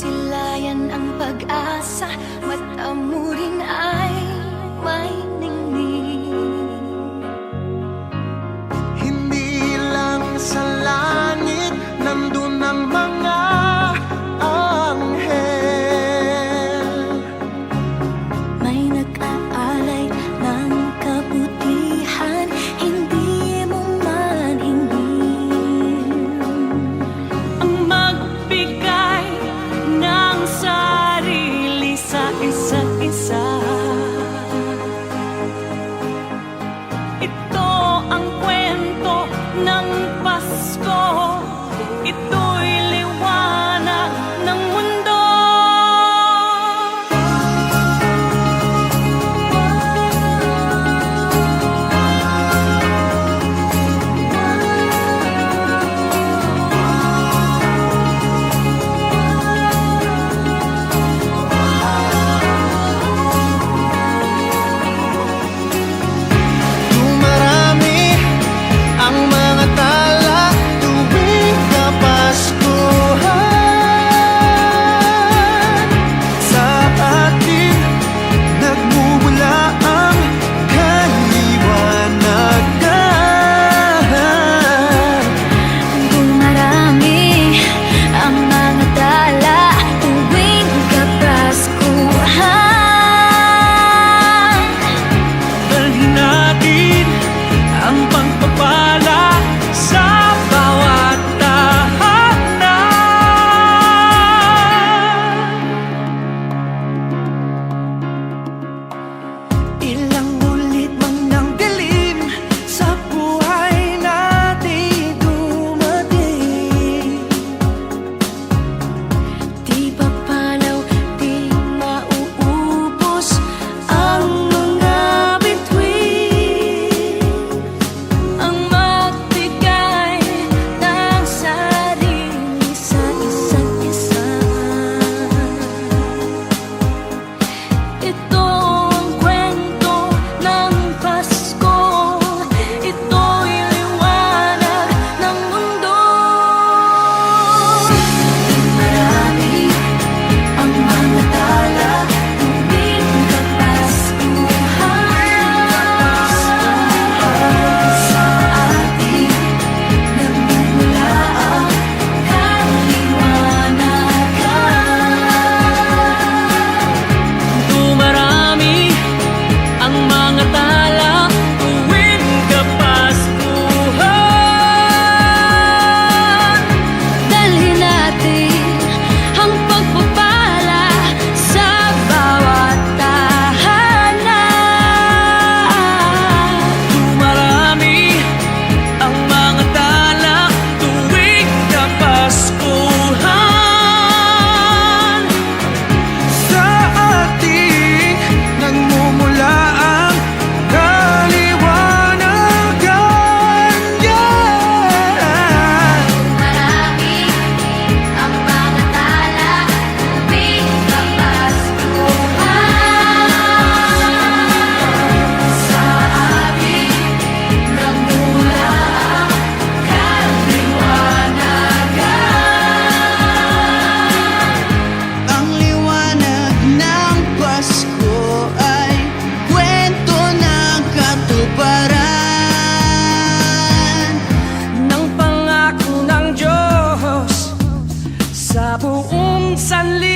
silayan ang pag-asa, mata mo rin ay may ningning. Hindi lang sa langit nandun ang mga anghel, May nag-aalay ng kabutihan, hindi mo man hingin. Ang magbigay ng sarili sa isa't isa. Ito ang kwento ng Pasko. Ito'y liwanag ng mundo. dumarami ang mga tala tuwing Kapaskuhan. Sa atin nagmumula ang kaliwanagan. Dumarami ang mga tala tuwing Kapaskuhan. Dalhin natin ang pagpapala sa bawat tahanan. Ilang ulit man ng dilim sa buhay natin dumating. Di papalaw, di mauubos ang mga bituin. Ang magbigay ng sarili sa isa't isa. Ito ang kwento ng Pasko. Ito'y liwanag ng mundo. Marami ang mga tala tuwing Kapaskuhan. Sa atin nagmumula ang kaliwanagan. Dumarami ang mga tala tuwing Kapaskuhan. Dalhin natin ang pagpapala sa bawat tahanan. Dumarami ang mga tala tuwing Kapaskuhan. Sa ating nagmumula ang kaliwanagan. Marami ang mga tala tuwing Kapaskuhan. Sa atin nagmula ang kaliwanagan. Ang liwanag ng Pasko ay kwento ng katuparan Ng pangako ng Diyos sa buong sanlibutan.